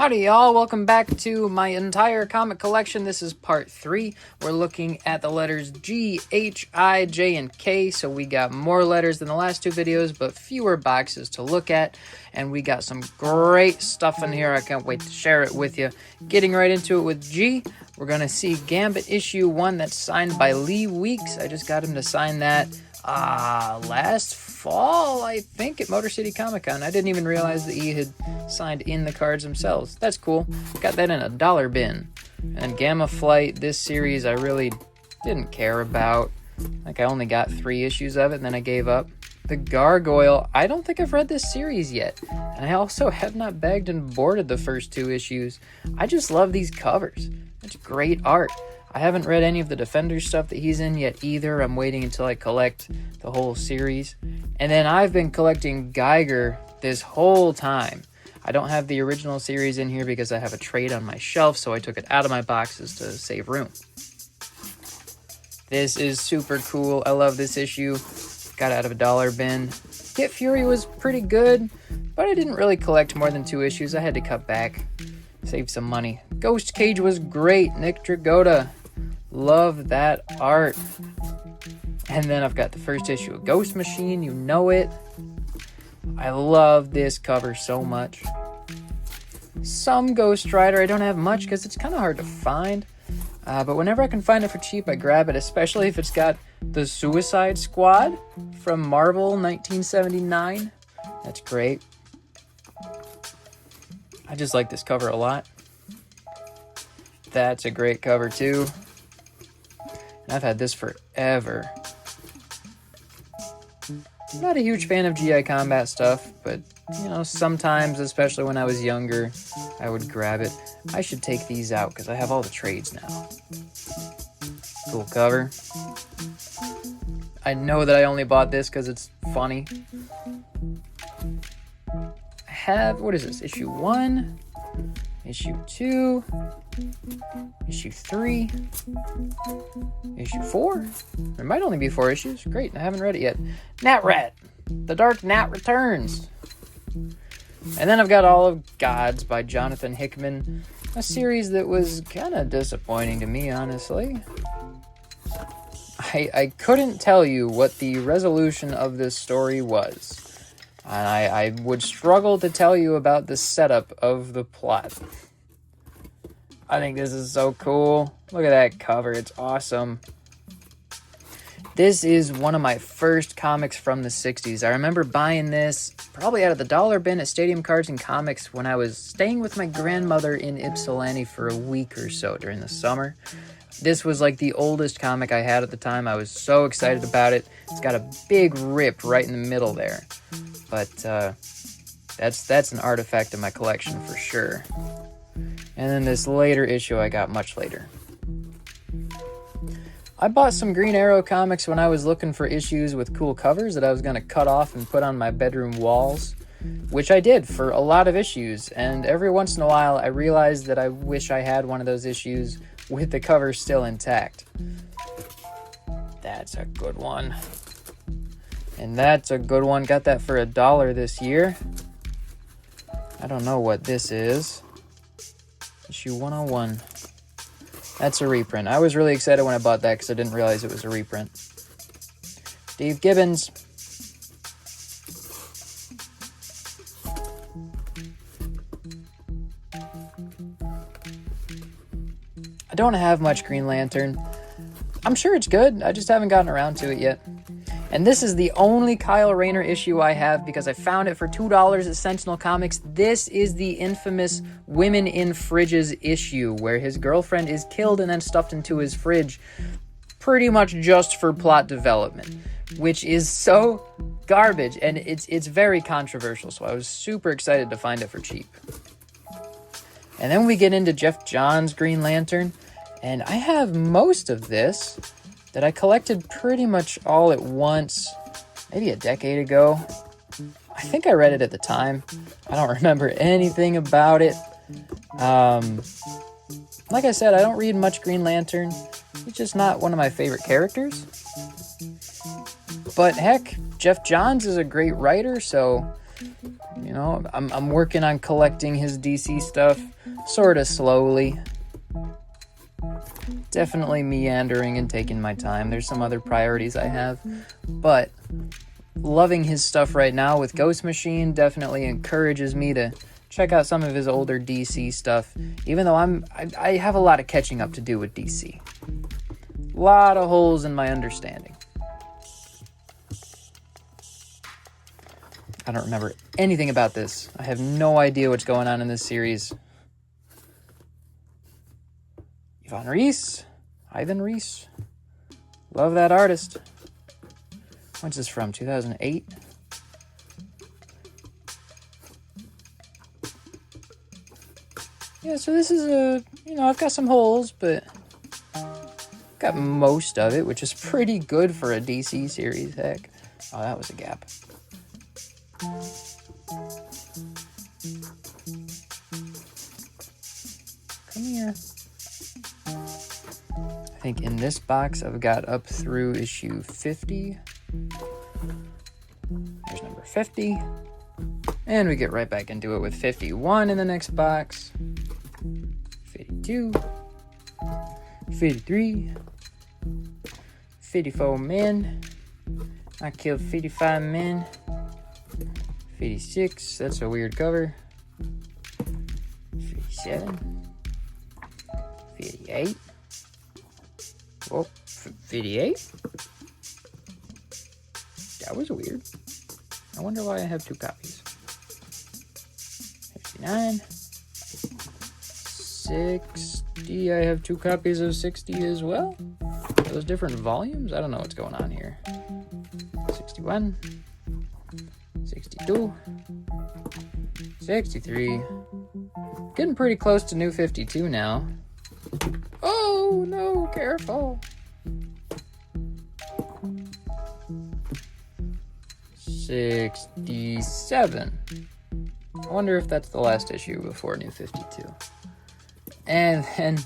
Howdy y'all, welcome back to my entire comic collection. This is part 3. We're looking at the letters G, H, I, J, and K. So we got more letters than the last two videos, but fewer boxes to look at. And we got some great stuff in here. I can't wait to share it with you. Getting right into it with G, we're going to see Gambit issue 1 that's signed by Lee Weeks. I just got him to sign that last fall, I think, at Motor City Comic Con. I didn't even realize that he had signed in the cards themselves. That's cool. Got that in a dollar bin. And Gamma Flight, this series I really didn't care about. Like, I only got 3 issues of it, and then I gave up. The Gargoyle, I don't think I've read this series yet. And I also have not bagged and boarded the first 2 issues. I just love these covers. It's great art. I haven't read any of the Defenders stuff that he's in yet either. I'm waiting until I collect the whole series. And then I've been collecting Geiger this whole time. I don't have the original series in here because I have a trade on my shelf, so I took it out of my boxes to save room. This is super cool. I love this issue. Got out of a dollar bin. Hit Fury was pretty good, but I didn't really collect more than 2 issues. I had to cut back. Save some money. Ghost Cage was great. Nick Dragotta. Love that art. And then I've got the first issue of Ghost Machine. You know it. I love this cover so much. Some Ghost Rider. I don't have much because it's kind of hard to find. But whenever I can find it for cheap, I grab it. Especially if it's got the Suicide Squad from Marvel 1979. That's great. I just like this cover a lot. That's a great cover too. And I've had this forever. Not a huge fan of GI Combat stuff, but you know, sometimes, especially when I was younger, I would grab it. I should take these out because I have all the trades now. Cool cover. I know that I only bought this because it's funny. I have, what is this? Issue 1, issue 2, issue 3, issue 4. There might only be 4 issues. Great, I haven't read it yet. Nat Rat, The Dark Gnat Returns. And then I've got All of Gods by Jonathan Hickman, a series that was kind of disappointing to me, honestly. I couldn't tell you what the resolution of this story was. And I would struggle to tell you about the setup of the plot. I think this is so cool. Look at that cover. It's awesome. This is one of my first comics from the 60s. I remember buying this probably out of the dollar bin at Stadium Cards and Comics when I was staying with my grandmother in Ypsilanti for a week or so during the summer. This was like the oldest comic I had at the time. I was so excited about it. It's got a big rip right in the middle there. But that's an artifact in my collection for sure. And then this later issue I got much later. I bought some Green Arrow comics when I was looking for issues with cool covers that I was going to cut off and put on my bedroom walls, which I did for a lot of issues. And every once in a while I realized that I wish I had one of those issues with the cover still intact. That's a good one. And that's a good one. Got that for $1 this year. I don't know what this is. Issue 101. That's a reprint. I was really excited when I bought that because I didn't realize it was a reprint. Steve Gibbons. I don't have much Green Lantern. I'm sure it's good. I just haven't gotten around to it yet. And this is the only Kyle Rayner issue I have because I found it for $2 at Sentinel Comics. This is the infamous Women in Fridges issue where his girlfriend is killed and then stuffed into his fridge pretty much just for plot development, which is so garbage, and it's very controversial, so I was super excited to find it for cheap. And then we get into Jeff Johns' Green Lantern, and I have most of this that I collected pretty much all at once, maybe a decade ago. I think I read it at the time. I don't remember anything about it. Like I said, I don't read much Green Lantern. He's just not one of my favorite characters. But heck, Jeff Johns is a great writer, so you know, I'm working on collecting his DC stuff. sort of slowly. Definitely meandering and taking my time. There's some other priorities I have, but loving his stuff right now with Ghost Machine definitely encourages me to check out some of his older DC stuff, even though I have a lot of catching up to do with DC. A lot of holes in my understanding. I don't remember anything about this. I have no idea what's going on in this series. Ivan Reis. Love that artist. When's this from? 2008? Yeah, so this is I've got some holes, but got most of it, which is pretty good for a DC series, heck. Oh, that was a gap. Come here. I think in this box I've got up through issue 50. There's number 50. And we get right back into it with 51 in the next box. 52. 53. 54 men. I killed 55 men. 56. That's a weird cover. 57. 58. Oh, 58? That was weird. I wonder why I have two copies. 59. 60. I have two copies of 60 as well. Are those different volumes? I don't know what's going on here. 61. 62. 63. Getting pretty close to New 52 now. Oh, no, careful. 67. I wonder if that's the last issue before New 52. And then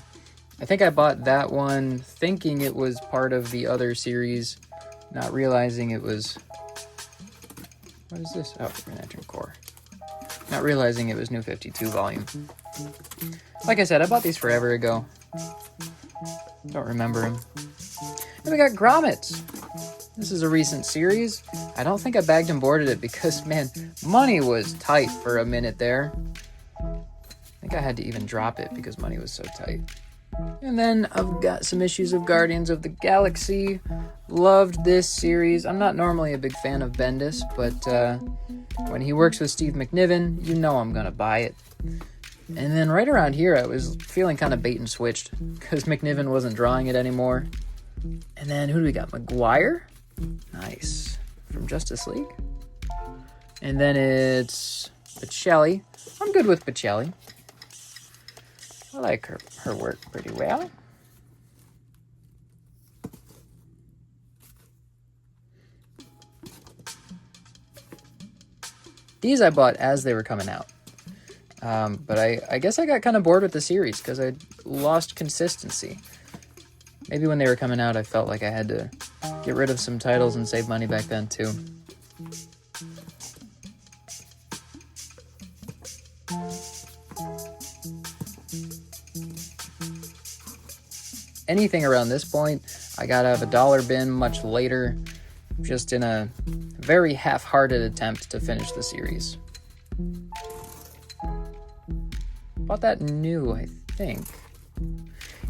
I think I bought that one thinking it was part of the other series, not realizing it was... What is this? Oh, Green Lantern Corps. Not realizing it was New 52 volume. Like I said, I bought these forever ago. Don't remember them. And we got grommets. This is a recent series. I don't think I bagged and boarded it because, man, money was tight for a minute there. I think I had to even drop it because money was so tight. And then I've got some issues of Guardians of the Galaxy. Loved this series. I'm not normally a big fan of Bendis, but when he works with Steve McNiven, you know I'm going to buy it. And then right around here, I was feeling kind of bait and switched because McNiven wasn't drawing it anymore. And then who do we got? McGuire? Nice. From Justice League. And then it's Bocelli. I'm good with Bocelli. I like her work pretty well. These I bought as they were coming out. But I guess I got kind of bored with the series because I lost consistency. Maybe when they were coming out, I felt like I had to get rid of some titles and save money back then, too. Anything around this point, I got out of a dollar bin much later, just in a very half-hearted attempt to finish the series. Bought that new, I think.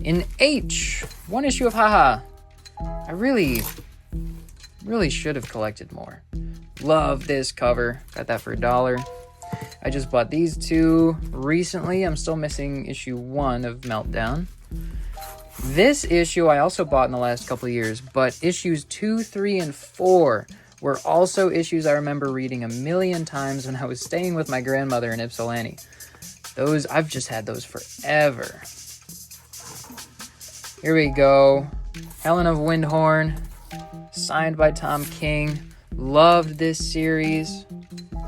In H, one issue of Haha. I really should have collected more. Love this cover. Got that for $1. I just bought these two recently. I'm still missing issue 1 of Meltdown. This issue I also bought in the last couple of years, but issues 2, 3, and 4 were also issues I remember reading a million times when I was staying with my grandmother in Ypsilanti. Those, I've just had those forever. Here we go. Helen of Windhorn, signed by Tom King. Loved this series.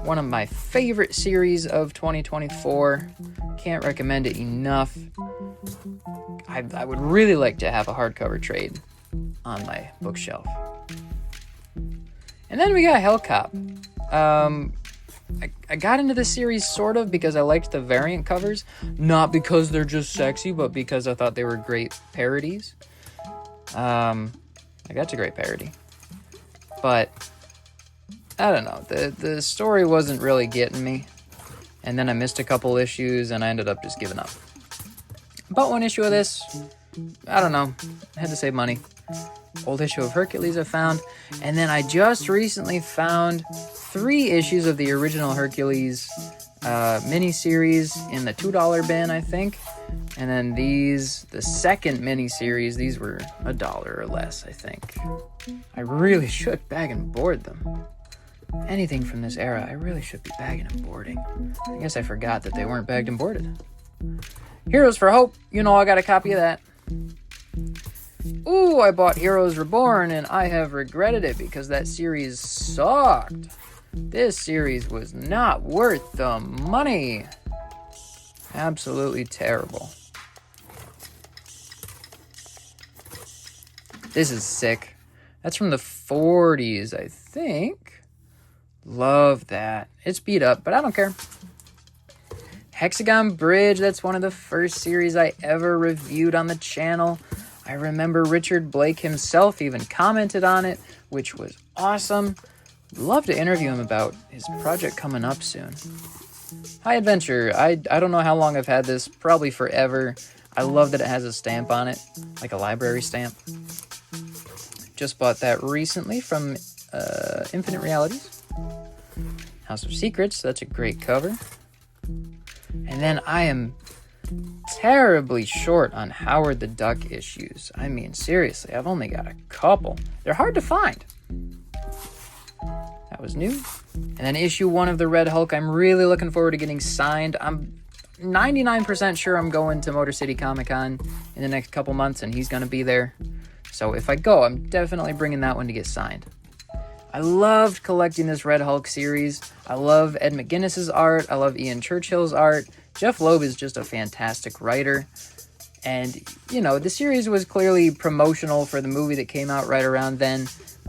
One of my favorite series of 2024. Can't recommend it enough. I would really like to have a hardcover trade on my bookshelf. And then we got Hellcop. I got into this series sort of because I liked the variant covers. Not because they're just sexy, but because I thought they were great parodies. That's a great parody. But, I don't know. The story wasn't really getting me. And then I missed a couple issues, and I ended up just giving up. Bought one issue of this. I don't know. I had to save money. Old issue of Hercules I found. And then I just recently found 3 issues of the original Hercules miniseries in the $2 bin, I think. And then these, the second miniseries, these were $1 or less, I think. I really should bag and board them. Anything from this era, I really should be bagging and boarding. I guess I forgot that they weren't bagged and boarded. Heroes for Hope, you know I got a copy of that. Ooh, I bought Heroes Reborn, and I have regretted it because that series sucked. This series was not worth the money. Absolutely terrible. This is sick. That's from the 40s, I think. Love that. It's beat up, but I don't care. Hexagon Bridge, that's one of the first series I ever reviewed on the channel. I remember Richard Blake himself even commented on it, which was awesome. Love to interview him about his project coming up soon. High Adventure, I don't know how long I've had this, probably forever. I love that it has a stamp on it, like a library stamp. Just bought that recently from Infinite Realities. House of Secrets, that's a great cover. And then I am terribly short on Howard the Duck issues. I mean, seriously, I've only got a couple. They're hard to find. That was new. And then issue 1 of the Red Hulk, I'm really looking forward to getting signed. I'm 99% sure I'm going to Motor City Comic Con in the next couple months, and he's going to be there. So if I go, I'm definitely bringing that one to get signed. I loved collecting this Red Hulk series. I love Ed McGuinness's art. I love Ian Churchill's art. Jeff Loeb is just a fantastic writer. And, you know, the series was clearly promotional for the movie that came out right around then.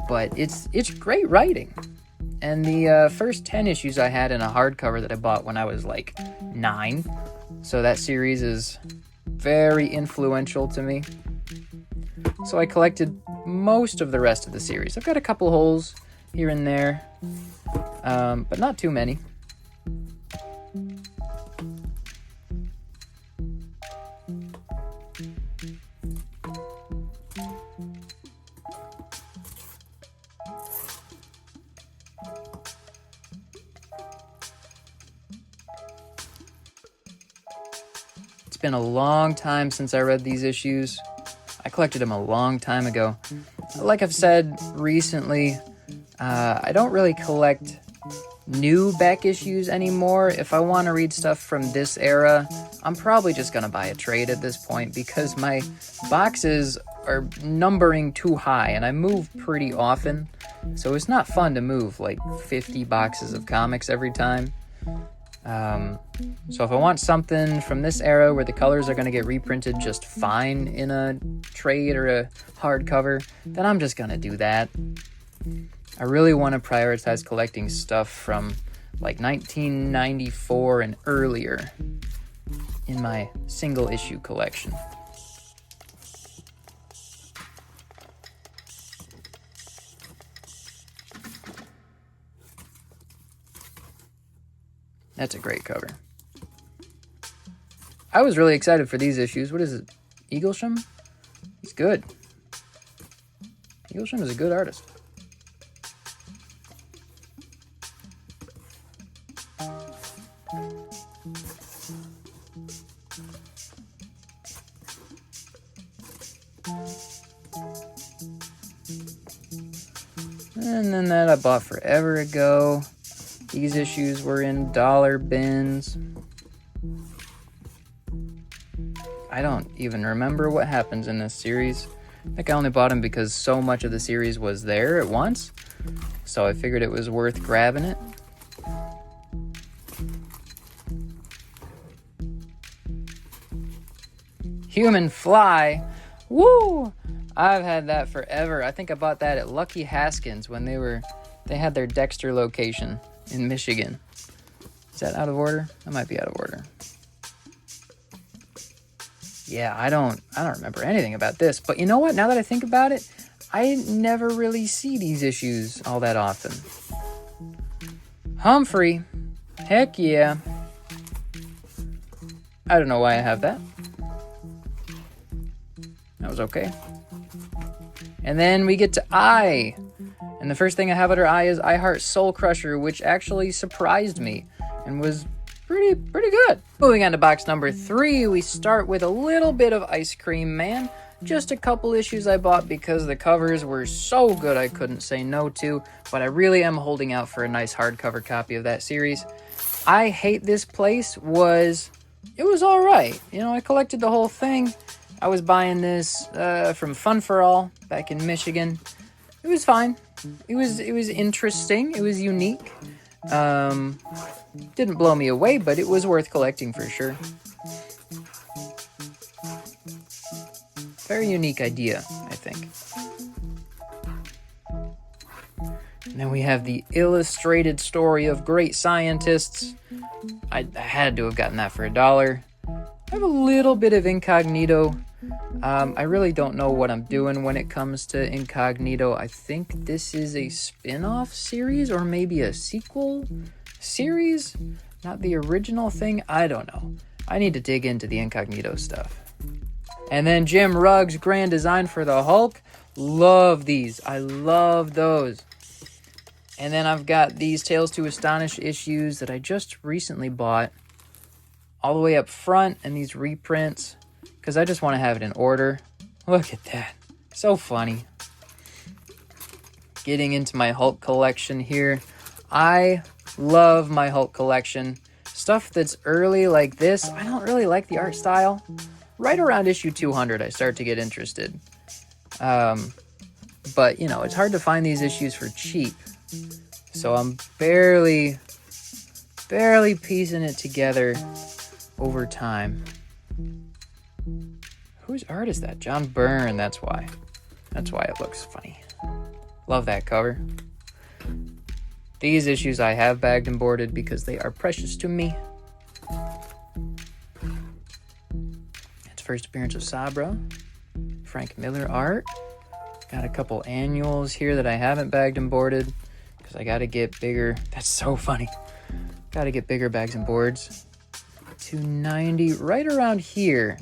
But it's great writing. And the first 10 issues I had in a hardcover that I bought when I was like 9. So that series is very influential to me. So I collected most of the rest of the series. I've got a couple holes here and there, but not too many. It's been a long time since I read these issues. I collected them a long time ago. Like I've said recently, I don't really collect new back issues anymore. If I want to read stuff from this era, I'm probably just going to buy a trade at this point because my boxes are numbering too high and I move pretty often. So it's not fun to move like 50 boxes of comics every time. So if I want something from this era where the colors are going to get reprinted just fine in a trade or a hardcover, then I'm just going to do that. I really want to prioritize collecting stuff from like 1994 and earlier in my single issue collection. That's a great cover. I was really excited for these issues. What is it? Eaglesham? He's good. Eaglesham is a good artist. And then that I bought forever ago. These issues were in dollar bins. I don't even remember what happens in this series. I think I only bought them because so much of the series was there at once. So I figured it was worth grabbing it. Human Fly. Woo! I've had that forever. I think I bought that at Lucky Haskins when they had their Dexter location in Michigan. Is that out of order? That might be out of order. Yeah, I don't remember anything about this. But you know what? Now that I think about it, I never really see these issues all that often. Humphrey. Heck yeah. I don't know why I have that. That was okay. And then we get to I. And the first thing I have under I is I Heart Soul Crusher, which actually surprised me and was pretty good. Moving on to box number 3, we start with a little bit of Ice Cream Man. Just a couple issues I bought because the covers were so good I couldn't say no to, but I really am holding out for a nice hardcover copy of that series. I Hate This Place was all right. You know, I collected the whole thing. I was buying this from Fun for All back in Michigan. It was fine. It was interesting. It was unique. Didn't blow me away, but it was worth collecting for sure. Very unique idea, I think. And then we have the illustrated story of great scientists. I had to have gotten that for $1. I have a little bit of Incognito. I really don't know what I'm doing when it comes to Incognito. I think this is a spin-off series or maybe a sequel series. Not the original thing. I don't know. I need to dig into the Incognito stuff. And then Jim Rugg's Grand Design for the Hulk. Love these. I love those. And then I've got these Tales to Astonish issues that I just recently bought. All the way up front, and these reprints. Because I just want to have it in order. Look at that. So funny. Getting into my Hulk collection here. I love my Hulk collection. Stuff that's early like this, I don't really like the art style. Right around issue 200, I start to get interested. But, you know, it's hard to find these issues for cheap. So I'm barely piecing it together over time. Whose art is that? John Byrne, that's why. That's why it looks funny. Love that cover. These issues I have bagged and boarded because they are precious to me. It's first appearance of Sabra. Frank Miller art. Got a couple annuals here that I haven't bagged and boarded because I got to get bigger. That's so funny. Got to get bigger bags and boards. 290, right around here.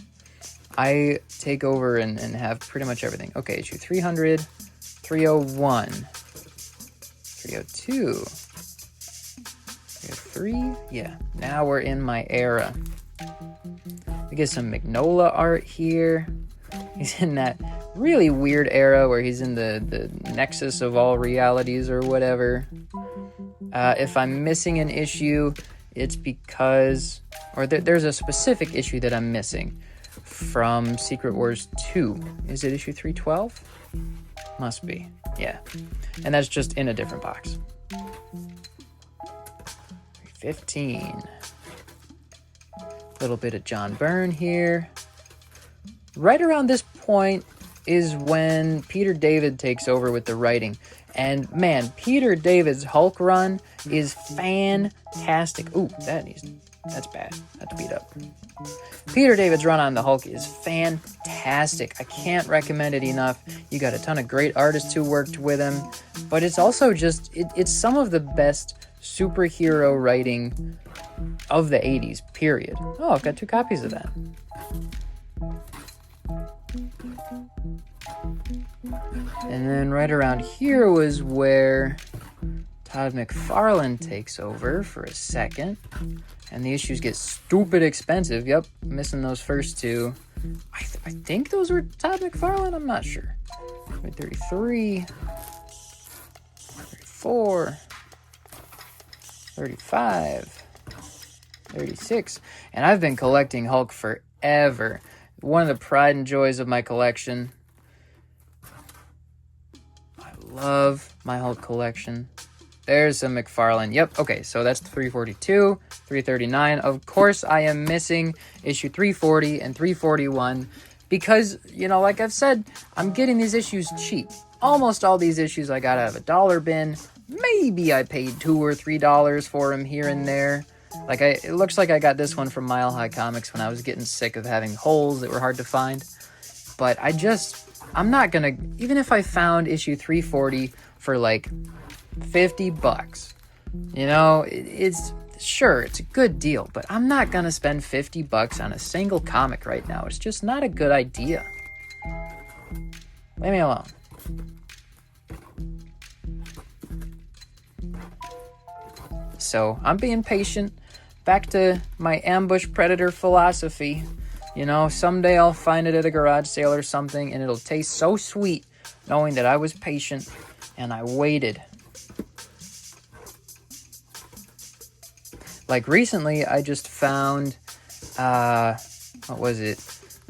I take over and have pretty much everything. Okay, issue 300, 301, 302, 303. Yeah, now we're in my era. We get some Magnola art here. He's in that really weird era where he's in the nexus of all realities or whatever. If I'm missing an issue, it's because... Or there's a specific issue that I'm missing from Secret Wars 2. Is it issue 312? Must be. Yeah. And that's just in a different box. 315. Little bit of John Byrne here. Right around this point is when Peter David takes over with the writing. And man, Peter David's Hulk run is fantastic. Ooh, that's bad. That's beat up. Peter David's run on the Hulk is fantastic. I can't recommend it enough. You got a ton of great artists who worked with him, but it's also just, it's some of the best superhero writing of the 80s, period. Oh, I've got 2 copies of that. And then right around here was where Todd McFarlane takes over for a second. And the issues get stupid expensive. Yep, missing those first 2. I think those were Todd McFarlane. I'm not sure. 33, 34, 35, 36. And I've been collecting Hulk forever. One of the pride and joys of my collection. I love my Hulk collection. There's some McFarlane. Yep, okay, so that's 342, 339. Of course, I am missing issue 340 and 341 because, you know, like I've said, I'm getting these issues cheap. Almost all these issues I got out of a dollar bin. Maybe I paid $2 or $3 for them here and there. Like, it looks like I got this one from Mile High Comics when I was getting sick of having holes that were hard to find. But I'm not gonna, even if I found issue 340 for like $50, you know, it's a good deal, but I'm not gonna spend $50 on a single comic right now. It's just not a good idea. Leave me alone. So I'm being patient. Back to my ambush predator philosophy. You know, someday I'll find it at a garage sale or something, and it'll taste so sweet knowing that I was patient and I waited. Like recently, I just found, what was it?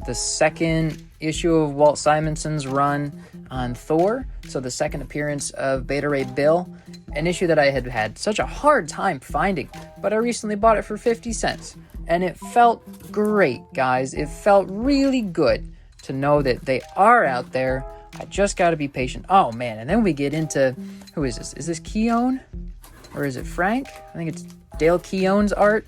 The second issue of Walt Simonson's run on Thor. So the second appearance of Beta Ray Bill. An issue that I had such a hard time finding, but I recently bought it for 50 cents. And it felt great, guys. It felt really good to know that they are out there. I just got to be patient. Oh, man. And then we get into, who is this? Is this Keown? Or is it Frank? I think it's Dale Keown's art.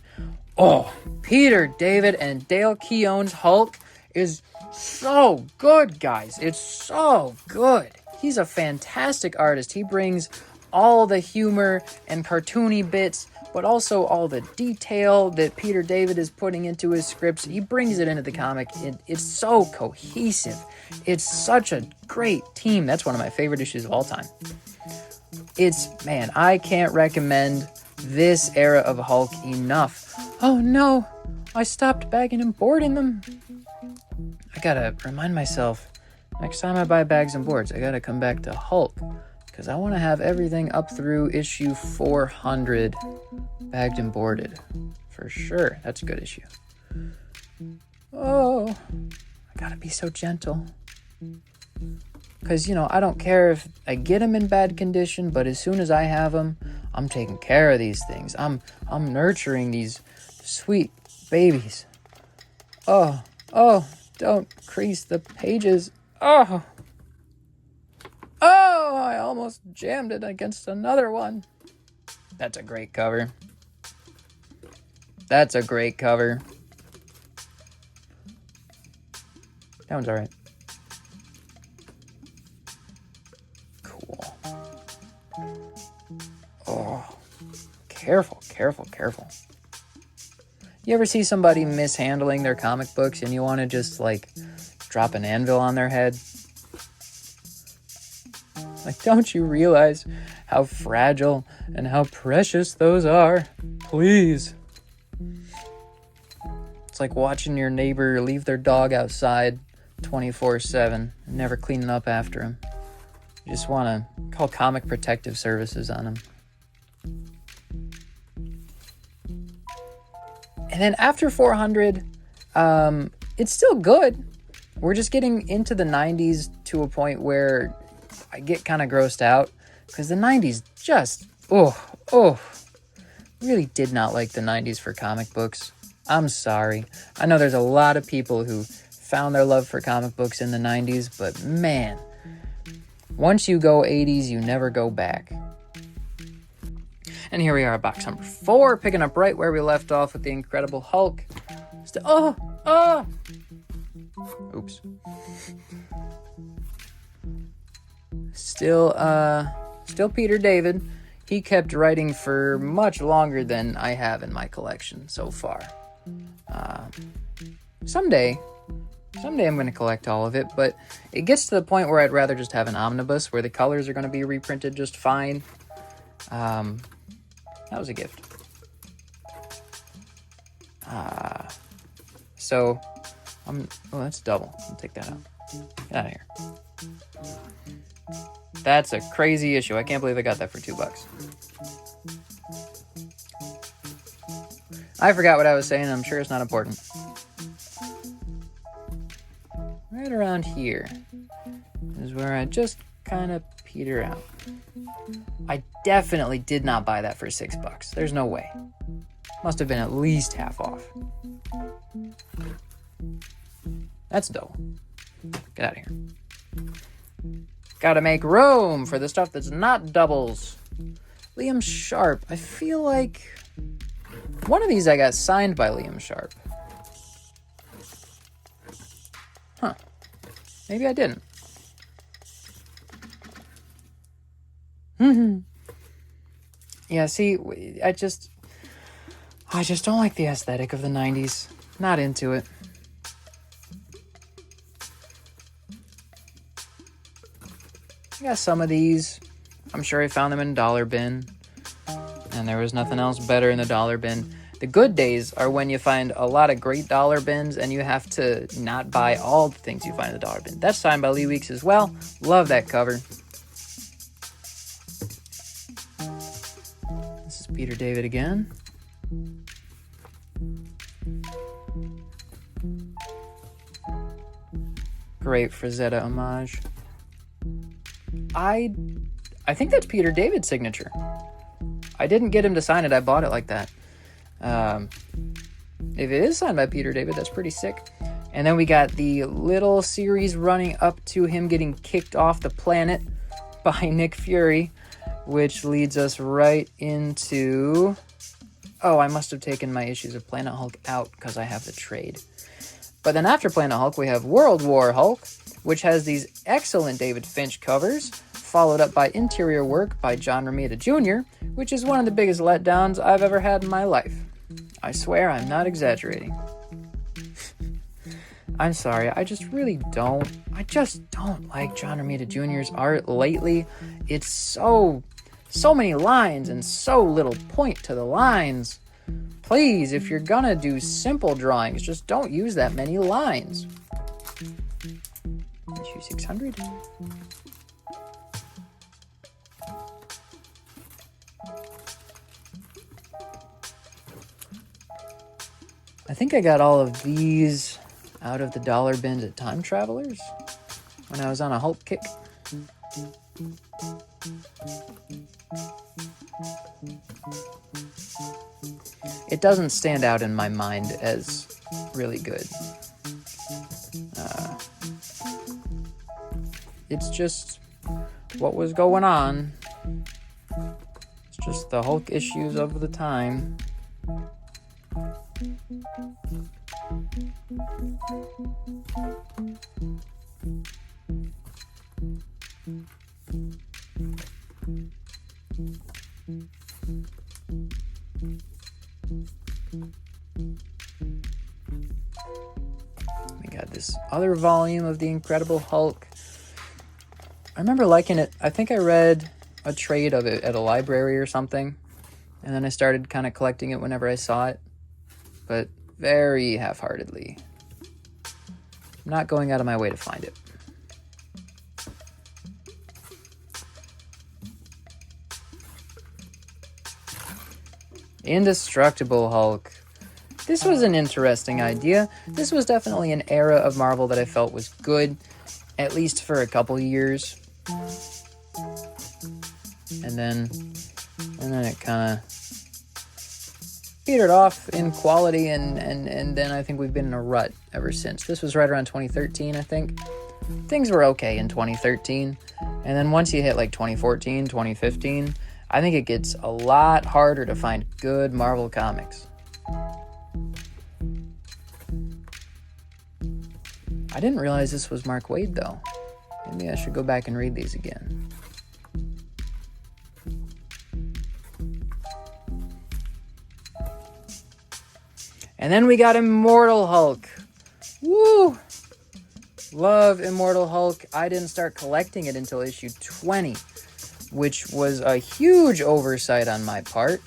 Oh, Peter David and Dale Keown's Hulk is so good, guys. It's so good. He's a fantastic artist. He brings all the humor and cartoony bits, but also all the detail that Peter David is putting into his scripts. He brings it into the comic. It's so cohesive. It's such a great team. That's one of my favorite issues of all time. Man, I can't recommend this era of Hulk enough. Oh no, I stopped bagging and boarding them. I gotta remind myself, next time I buy bags and boards, I gotta come back to Hulk, because I want to have everything up through issue 400 bagged and boarded. For sure. That's a good issue. Oh, I gotta be so gentle. Because, you know, I don't care if I get them in bad condition, but as soon as I have them, I'm taking care of these things. I'm nurturing these sweet babies. Oh, don't crease the pages. Oh, I almost jammed it against another one. That's a great cover. That's a great cover. That one's all right. Cool. Oh, careful. You ever see somebody mishandling their comic books and you want to just, like, drop an anvil on their head? Like, don't you realize how fragile and how precious those are? Please. It's like watching your neighbor leave their dog outside 24/7 and never cleaning up after him. You just want to call Comic Protective Services on him. And then after 400, it's still good. We're just getting into the 90s to a point where I get kind of grossed out, because the 90s just, really did not like the 90s for comic books. I'm sorry. I know there's a lot of people who found their love for comic books in the 90s, but man, once you go 80s, you never go back. And here we are at box number 4, picking up right where we left off with the Incredible Hulk. Oops. Still Peter David. He kept writing for much longer than I have in my collection so far. Someday I'm going to collect all of it, but it gets to the point where I'd rather just have an omnibus where the colors are going to be reprinted just fine. That was a gift. That's double. I'll take that out. Get out of here. That's a crazy issue. I can't believe I got that for $2. I forgot what I was saying. I'm sure it's not important. Right around here is where I just kind of peter out. I definitely did not buy that for $6. There's no way. Must have been at least half off. That's dope. Get out of here. Gotta make room for the stuff that's not doubles. Liam Sharp. I feel like One of these I got signed by Liam Sharp. Huh. Maybe I didn't. Yeah, see, I just don't like the aesthetic of the 90s. Not into it. I got some of these. I'm sure I found them in dollar bin. And there was nothing else better in the dollar bin. The good days are when you find a lot of great dollar bins and you have to not buy all the things you find in the dollar bin. That's signed by Lee Weeks as well. Love that cover. This is Peter David again. Great Frazetta homage. I think that's Peter David's signature. I didn't get him to sign it. I bought it like that. If it is signed by Peter David, that's pretty sick. And then we got the little series running up to him getting kicked off the planet by Nick Fury, which leads us right into... Oh, I must have taken my issues of Planet Hulk out because I have the trade. But then after Planet Hulk, we have World War Hulk, which has these excellent David Finch covers, followed up by interior work by John Romita Jr., which is one of the biggest letdowns I've ever had in my life. I swear I'm not exaggerating. I'm sorry, I just don't like John Romita Jr.'s art lately. It's so many lines and so little point to the lines. Please, if you're gonna do simple drawings, just don't use that many lines. Issue 600. I think I got all of these out of the dollar bins at Time Travelers when I was on a Hulk kick. It doesn't stand out in my mind as really good. It's just what was going on. It's just the Hulk issues of the time. We got this other volume of The Incredible Hulk. I remember liking it. I think I read a trade of it at a library or something, and then I started kind of collecting it whenever I saw it, but very half-heartedly. I'm not going out of my way to find it. Indestructible Hulk. This was an interesting idea. This was definitely an era of Marvel that I felt was good, at least for a couple years. And then it kind of petered off in quality, and then I think we've been in a rut ever since. This was right around 2013, I think. Things were okay in 2013, and then once you hit like 2014, 2015, I think it gets a lot harder to find good Marvel comics. I didn't realize this was Mark Waid, though. Maybe I should go back and read these again. And then we got Immortal Hulk. Woo! Love Immortal Hulk. I didn't start collecting it until issue 20, which was a huge oversight on my part.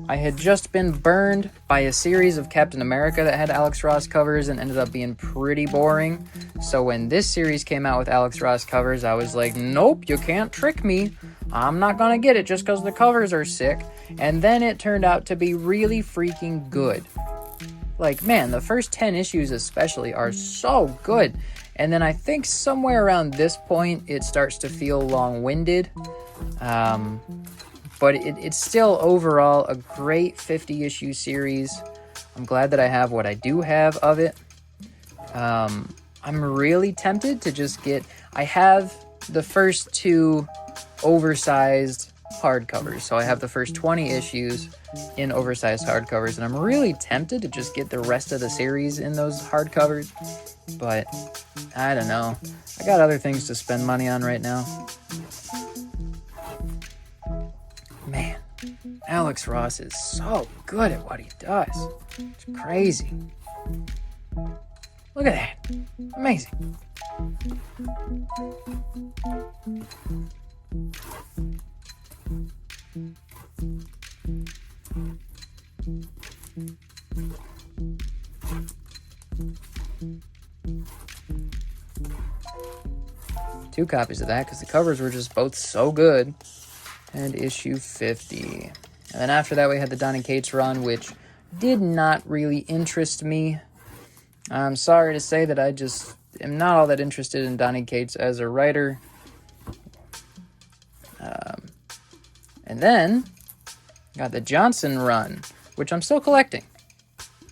I had just been burned by a series of Captain America that had Alex Ross covers and ended up being pretty boring. So when this series came out with Alex Ross covers, I was like, nope, you can't trick me. I'm not gonna get it just because the covers are sick. And then it turned out to be really freaking good. Like, man, the first 10 issues especially are so good. And then I think somewhere around this point, it starts to feel long-winded. But it's still overall a great 50-issue series. I'm glad that I have what I do have of it. I'm really tempted to just get... I have the first two oversized hardcovers. So I have the first 20 issues in oversized hardcovers, and I'm really tempted to just get the rest of the series in those hardcovers, but I don't know. I got other things to spend money on right now. Man, Alex Ross is so good at what he does. It's crazy. Look at that. Amazing. Two copies of that because the covers were just both so good. And issue 50. And then after that we had the Donny Cates run, which did not really interest me. I'm sorry to say that I just am not all that interested in Donny Cates as a writer. And then got the Johnson run, which I'm still collecting.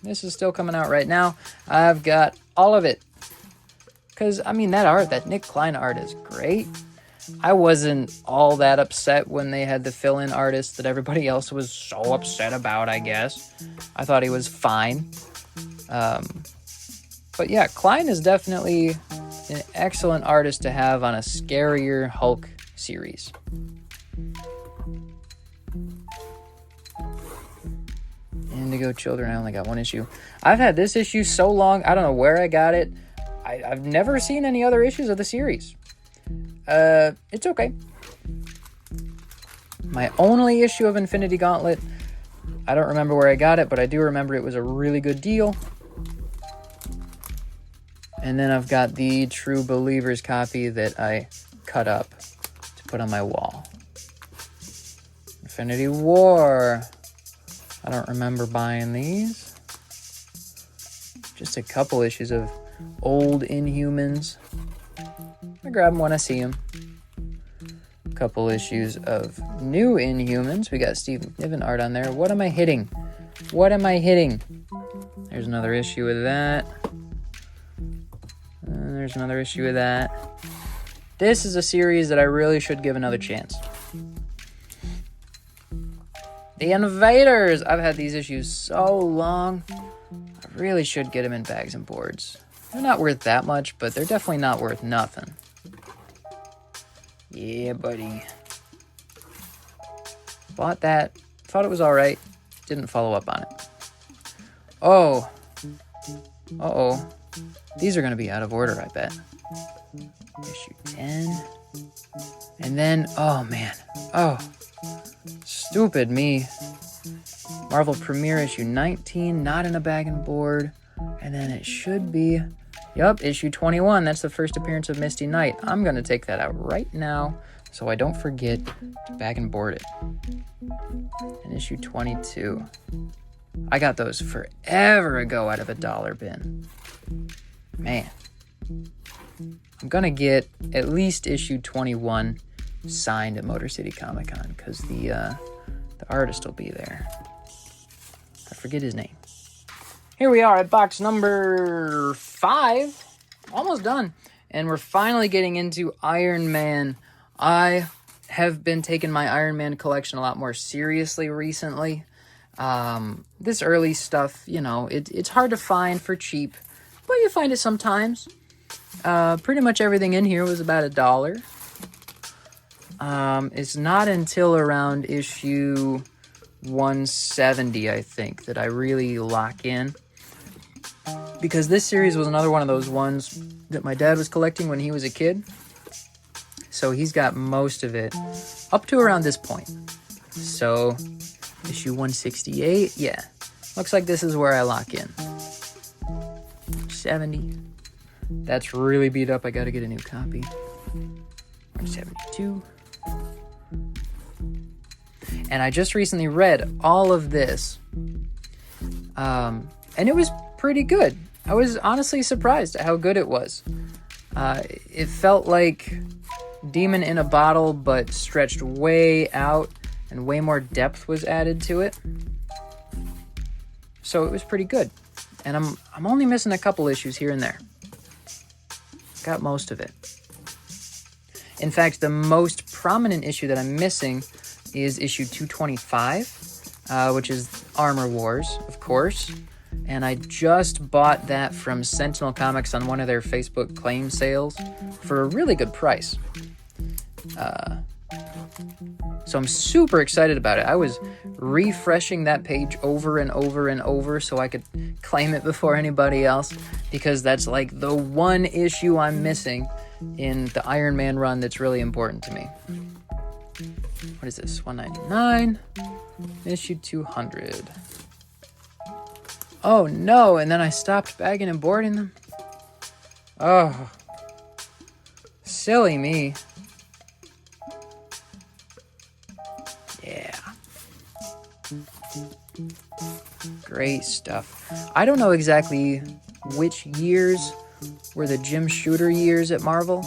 This is still coming out right now. I've got all of it. Because, I mean, that art, that Nick Klein art is great. I wasn't all that upset when they had the fill-in artist that everybody else was so upset about, I guess. I thought he was fine. But yeah, Klein is definitely an excellent artist to have on a scarier Hulk series. Indigo Children, I only got one issue. I've had this issue so long, I don't know where I got it. I've never seen any other issues of the series. It's okay. My only issue of Infinity Gauntlet, I don't remember where I got it, but I do remember it was a really good deal. And then I've got the True Believers copy that I cut up to put on my wall. Infinity War. I don't remember buying these. Just a couple issues of old Inhumans. I grab them when I see them. A couple issues of new Inhumans. We got Steve McNiven art on there. What am I hitting? What am I hitting? There's another issue of that. There's another issue of that. This is a series that I really should give another chance. The Invaders! I've had these issues so long. I really should get them in bags and boards. They're not worth that much, but they're definitely not worth nothing. Yeah, buddy. Bought that. Thought it was alright. Didn't follow up on it. Oh. Uh-oh. These are going to be out of order, I bet. Issue 10. And then, oh man. Oh. Stupid me. Marvel Premiere issue 19, not in a bag and board. And then it should be, yup, issue 21. That's the first appearance of Misty Knight. I'm going to take that out right now so I don't forget to bag and board it. And issue 22. I got those forever ago out of a dollar bin. Man. I'm going to get at least issue 21 signed at Motor City Comic Con because the artist will be there. I forget his name. Here we are at box number 5. Almost done. And we're finally getting into Iron Man. I have been taking my Iron Man collection a lot more seriously recently. This early stuff, you know, it's hard to find for cheap, but you find it sometimes. Pretty much everything in here was about $1. It's not until around issue 170, I think, that I really lock in. Because this series was another one of those ones that my dad was collecting when he was a kid. So he's got most of it up to around this point. So, issue 168, yeah. Looks like this is where I lock in. 70. That's really beat up. I gotta get a new copy. 172. And I just recently read all of this. And it was pretty good. I was honestly surprised at how good it was. It felt like Demon in a Bottle, but stretched way out, and way more depth was added to it. So it was pretty good. And I'm only missing a couple issues here and there. Got most of it. In fact, the most prominent issue that I'm missing is issue 225, which is Armor Wars, of course. And I just bought that from Sentinel Comics on one of their Facebook claim sales for a really good price. So I'm super excited about it. I was refreshing that page over and over and over so I could claim it before anybody else, because that's like the one issue I'm missing in the Iron Man run that's really important to me. What is this? 199, issue 200. Oh no, and then I stopped bagging and boarding them. Oh, silly me. Yeah. Great stuff. I don't know exactly which years were the Jim Shooter years at Marvel,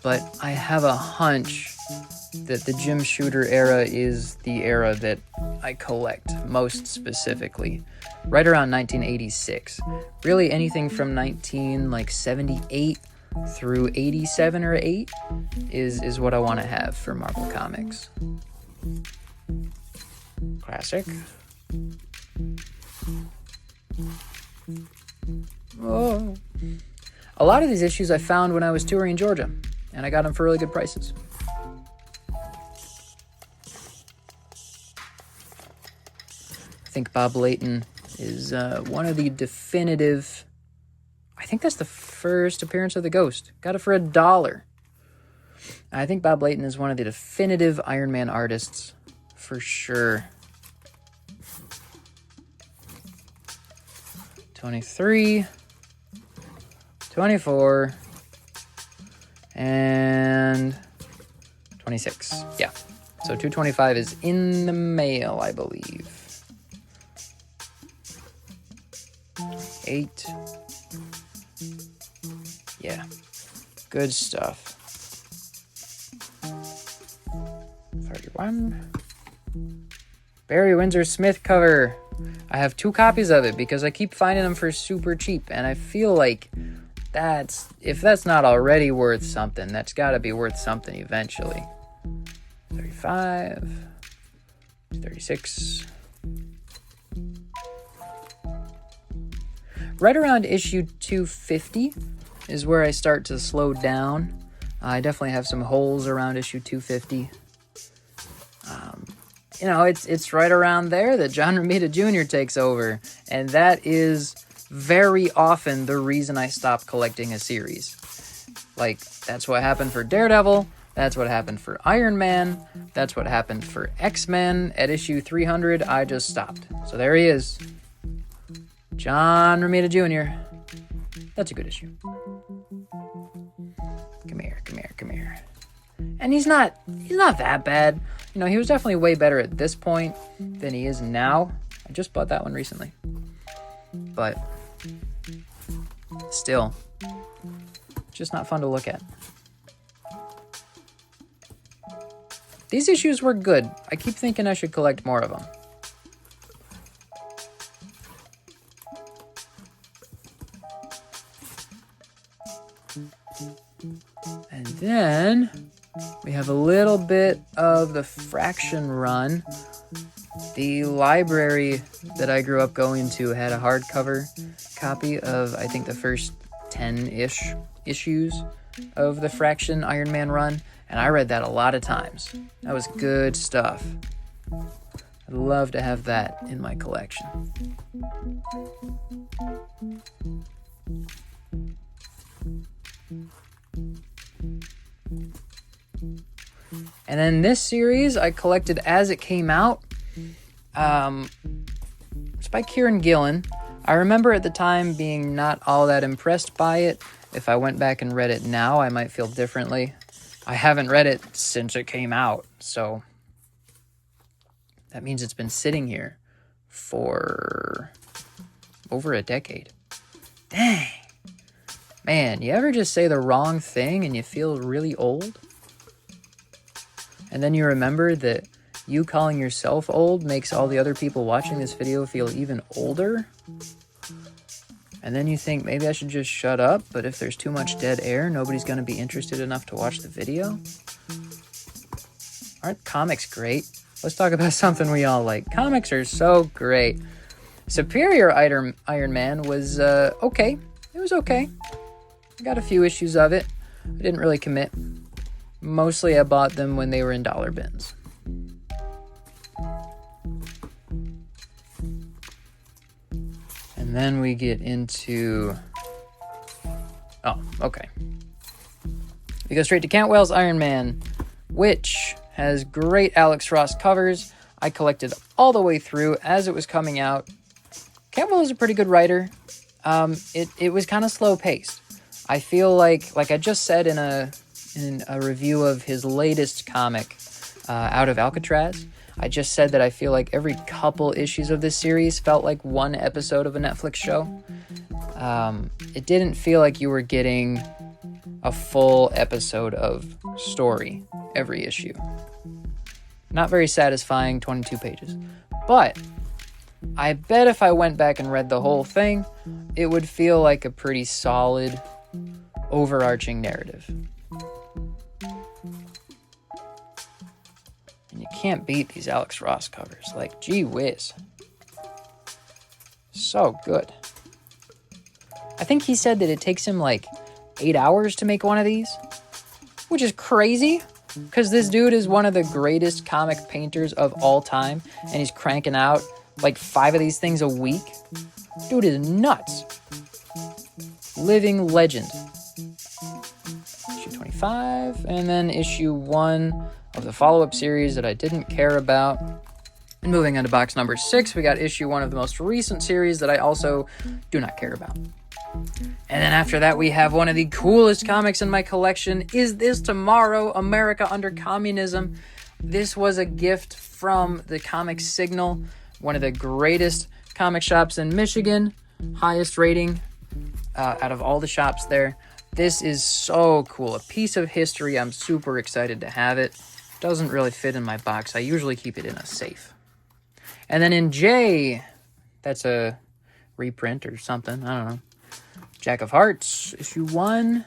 but I have a hunch that the Jim Shooter era is the era that I collect most specifically. Right around 1986. Really anything from 78 through 87 or 8 is what I want to have for Marvel Comics. Classic. Oh. A lot of these issues I found when I was touring Georgia, and I got them for really good prices. I think Bob Layton is one of the definitive... I think that's the first appearance of the Ghost. Got it for $1. I think Bob Layton is one of the definitive Iron Man artists, for sure. 23, 24, and 26. Yeah, so 225 is in the mail, I believe. 8. Yeah, good stuff. 31. Barry Windsor Smith cover. I have 2 copies of it because I keep finding them for super cheap, and I feel like if that's not already worth something, that's got to be worth something eventually. 35. 36. Right around issue 250 is where I start to slow down. I definitely have some holes around issue 250. It's right around there that John Romita Jr. takes over, and that is very often the reason I stopped collecting a series. Like, that's what happened for Daredevil, that's what happened for Iron Man, that's what happened for X-Men. At issue 300, I just stopped. So there he is. John Romita Jr. That's a good issue. Come here. And he's not that bad. He was definitely way better at this point than he is now. I just bought that one recently. But still, just not fun to look at. These issues were good. I keep thinking I should collect more of them. And then we have a little bit of the Fraction run. The library that I grew up going to had a hardcover copy of, I think, the first 10-ish issues of the Fraction Iron Man run, and I read that a lot of times. That was good stuff. I'd love to have that in my collection. And then this series I collected as it came out. It's by Kieran Gillen. I remember at the time being not all that impressed by it. If I went back and read it now, I might feel differently. I haven't read it since it came out, so that means it's been sitting here for over a decade. Dang. Man, you ever just say the wrong thing and you feel really old? And then you remember that you calling yourself old makes all the other people watching this video feel even older? And then you think, maybe I should just shut up, but if there's too much dead air, nobody's going to be interested enough to watch the video? Aren't comics great? let's talk about something we all like. Comics are so great. Superior Iron Man was okay. It was okay. I got a few issues of it. I didn't really commit. Mostly I bought them when they were in dollar bins. And then we get into... Oh, okay. We go straight to Cantwell's Iron Man, which has great Alex Ross covers. I collected all the way through as it was coming out. Cantwell is a pretty good writer. It was kind of slow paced. I feel like I just said in a review of his latest comic, Out of Alcatraz, I just said that I feel like every couple issues of this series felt like one episode of a Netflix show. It didn't feel like you were getting a full episode of story every issue. Not very satisfying, 22 pages. But I bet if I went back and read the whole thing, it would feel like a pretty solid, overarching narrative. And you can't beat these Alex Ross covers. Like, gee whiz. So good. I think he said that it takes him like 8 hours to make one of these, which is crazy because this dude is one of the greatest comic painters of all time, and he's cranking out like 5 of these things a week. Dude is nuts. Living legend. Issue 25, and then issue 1 of the follow-up series that I didn't care about. And moving on to box number 6, we got issue 1 of the most recent series that I also do not care about. And then after that, we have one of the coolest comics in my collection. Is This Tomorrow? America Under Communism. This was a gift from the Comic Signal, one of the greatest comic shops in Michigan. Highest rating out of all the shops there. This is so cool. A piece of history. I'm super excited to have it. Doesn't really fit in my box. I usually keep it in a safe. And then in J, that's a reprint or something. I don't know. Jack of Hearts, issue 1,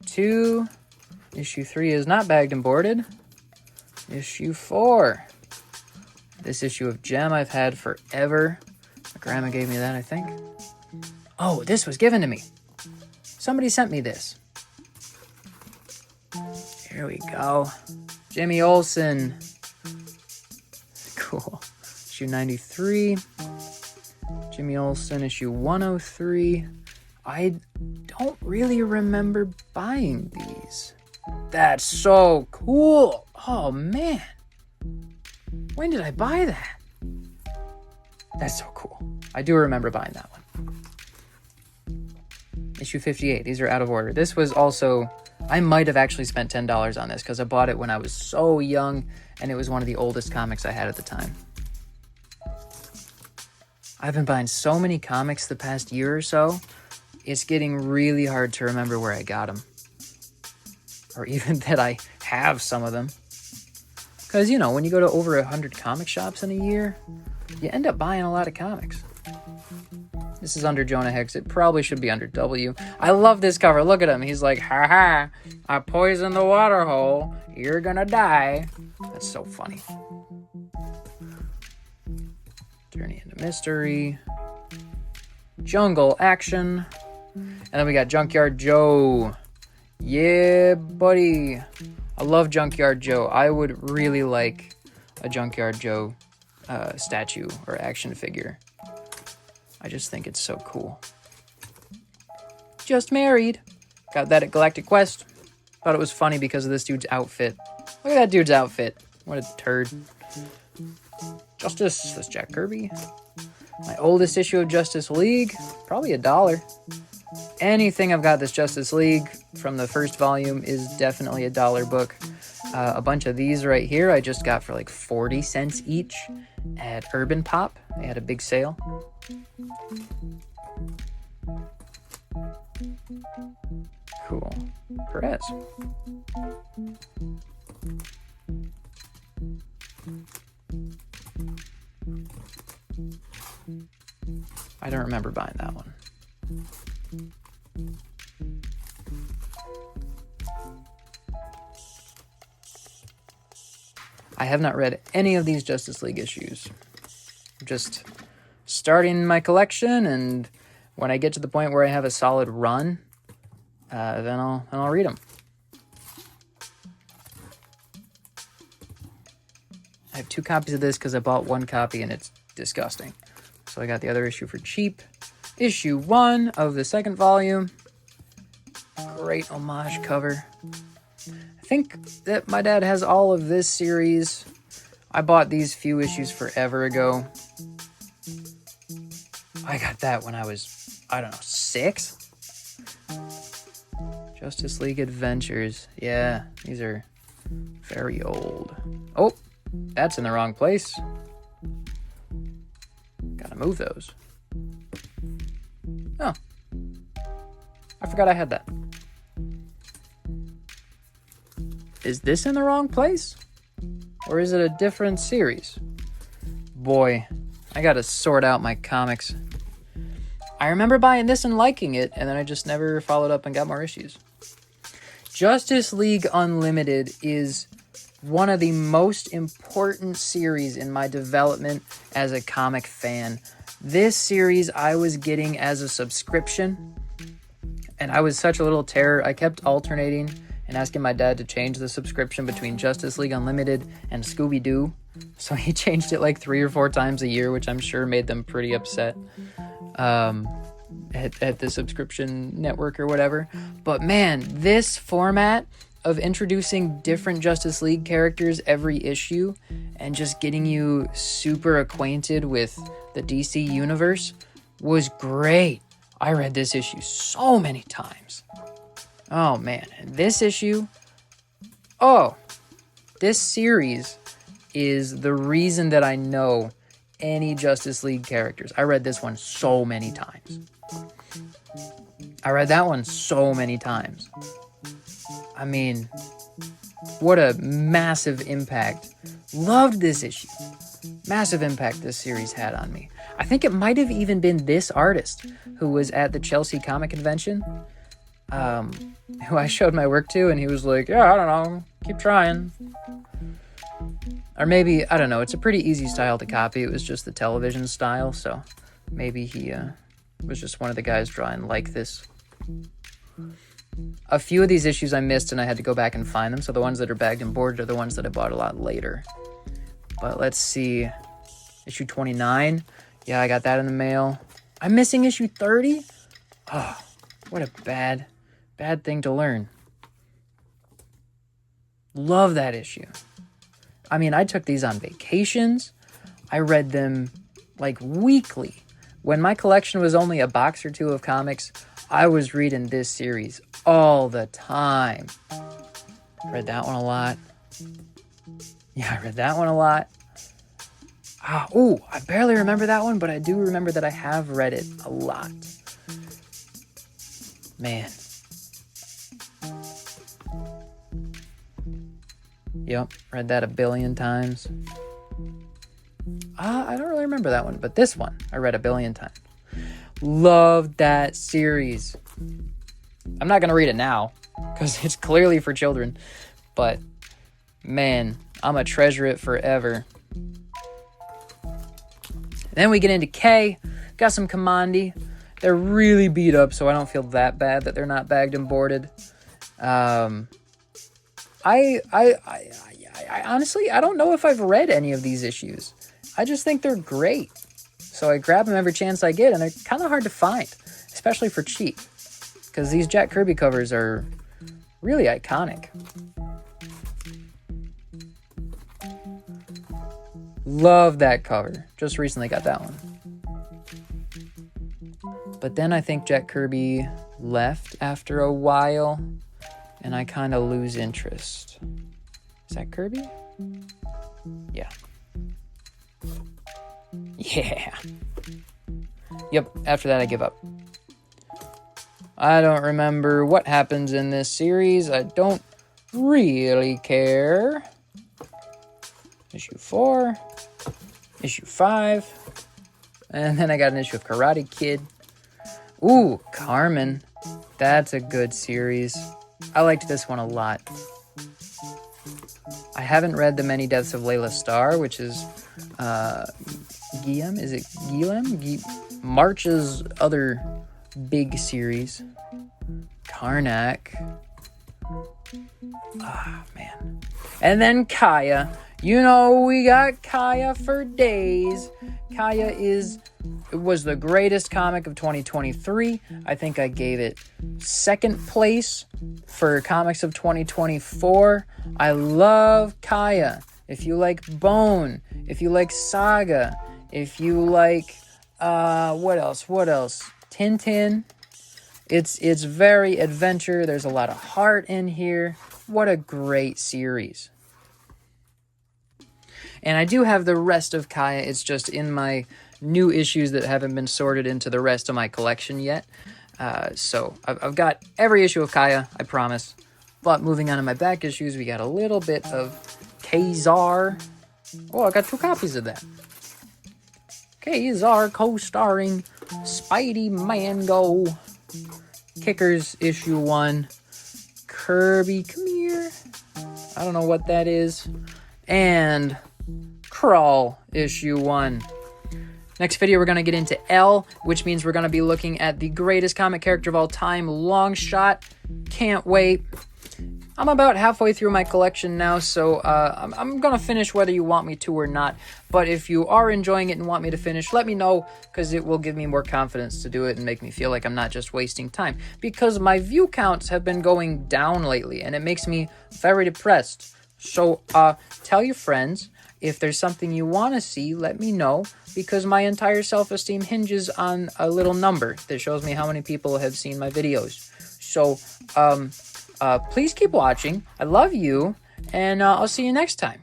2, issue 3 is not bagged and boarded. Issue 4. This issue of Gem I've had forever. My grandma gave me that, I think. Oh, this was given to me. Somebody sent me this. Here we go. Jimmy Olsen. Cool. Issue 93. Jimmy Olsen, issue 103. I don't really remember buying these. That's so cool. Oh, man. When did I buy that? That's so cool. I do remember buying that one. Issue 58. These are out of order. This was also... I might have actually spent $10 on this because I bought it when I was so young, and it was one of the oldest comics I had at the time. I've been buying so many comics the past year or so, it's getting really hard to remember where I got them. Or even that I have some of them. Because, you know, when you go to over 100 comic shops in a year, you end up buying a lot of comics. This is under Jonah Hex. It probably should be under W. I love this cover. Look at him. He's like, ha ha, I poisoned the water hole. You're gonna die. That's so funny. Journey into Mystery. Jungle Action. And then we got Junkyard Joe. Yeah, buddy. I love Junkyard Joe. I would really like a Junkyard Joe statue or action figure. I just think it's so cool. Just married. Got that at Galactic Quest. Thought it was funny because of this dude's outfit. Look at that dude's outfit. What a turd. Justice. That's Jack Kirby. My oldest issue of Justice League. Probably $1. Anything I've got that's Justice League from the first volume is definitely $1 book. A bunch of these right here I just got for like 40 cents each at Urban Pop. They had a big sale. Cool. Perez. I don't remember buying that one. I have not read any of these Justice League issues. Just starting my collection, and when I get to the point where I have a solid run, then I'll read them. I have 2 copies of this because I bought 1 copy and it's disgusting. So I got the other issue for cheap. Issue 1 of the 2nd volume. Great homage cover. I think that my dad has all of this series. I bought these few issues forever ago. I got that when I was, I don't know, 6? Justice League Adventures. Yeah, these are very old. Oh, that's in the wrong place. Gotta move those. Oh, I forgot I had that. Is this in the wrong place? Or is it a different series? Boy, I gotta sort out my comics. I remember buying this and liking it, and then I just never followed up and got more issues. Justice League Unlimited is one of the most important series in my development as a comic fan. This series I was getting as a subscription, and I was such a little terror. I kept alternating and asking my dad to change the subscription between Justice League Unlimited and Scooby-Doo. So he changed it like 3 or 4 times a year, which I'm sure made them pretty upset at the subscription network or whatever. But man, this format of introducing different Justice League characters every issue and just getting you super acquainted with the DC universe was great. I read this issue so many times. Oh man, and this issue, this series is the reason that I know any Justice League characters. I read this one so many times. I read that one so many times. I mean, what a massive impact. Loved this issue. Massive impact this series had on me. I think it might have even been this artist who was at the Chelsea Comic Convention, who I showed my work to, and he was like, yeah, I don't know, keep trying. Or maybe, I don't know, it's a pretty easy style to copy. It was just the television style, so maybe he was just one of the guys drawing like this. A few of these issues I missed, and I had to go back and find them, so the ones that are bagged and boarded are the ones that I bought a lot later. But let's see. Issue 29. Yeah, I got that in the mail. I'm missing issue 30? Oh, what a bad thing to learn. Love that issue. I mean, I took these on vacations. I read them like weekly. When my collection was only a box or 2 of comics, I was reading this series all the time. Read that one a lot. Yeah, I read that one a lot. I barely remember that one, but I do remember that I have read it a lot. Man. Yep, read that a billion times. I don't really remember that one, but this one I read a billion times. Loved that series. I'm not going to read it now because it's clearly for children, but man, I'm going to treasure it forever. Then we get into K. Got some Kamandi. They're really beat up, so I don't feel that bad that they're not bagged and boarded. I honestly, I don't know if I've read any of these issues. I just think they're great. So I grab them every chance I get, and they're kind of hard to find, especially for cheap, because these Jack Kirby covers are really iconic. Love that cover. Just recently got that one. But then I think Jack Kirby left after a while, and I kind of lose interest. Is that Kirby? Yeah. Yeah. Yep, after that I give up. I don't remember what happens in this series. I don't really care. Issue 4. Issue 5. And then I got an issue of Karate Kid. Ooh, Carmen. That's a good series. I liked this one a lot. I haven't read The Many Deaths of Layla Starr, which is Guillem? Is it Guillem? March's other big series. Karnak. Ah, man. And then Kaya. You know, we got Kaya for days. Kaya was the greatest comic of 2023. I think I gave it second place for comics of 2024. I love Kaya. If you like Bone, if you like Saga, if you like, what else? Tintin. It's very adventure. There's a lot of heart in here. What a great series. And I do have the rest of Kaya. It's just in my new issues that haven't been sorted into the rest of my collection yet. So I've got every issue of Kaya, I promise. But moving on to my back issues, we got a little bit of Kazar. Oh, I got 2 copies of that. Kazar co-starring Spidey Mango. Kickers issue 1. Kirby, come here. I don't know what that is. And Crawl issue 1. Next video, we're going to get into L, which means we're going to be looking at the greatest comic character of all time, Longshot. Can't wait. I'm about halfway through my collection now, so I'm going to finish whether you want me to or not. But if you are enjoying it and want me to finish, let me know, because it will give me more confidence to do it and make me feel like I'm not just wasting time. Because my view counts have been going down lately, and it makes me very depressed. So tell your friends. If there's something you want to see, let me know, because my entire self-esteem hinges on a little number that shows me how many people have seen my videos. So, please keep watching. I love you, and I'll see you next time.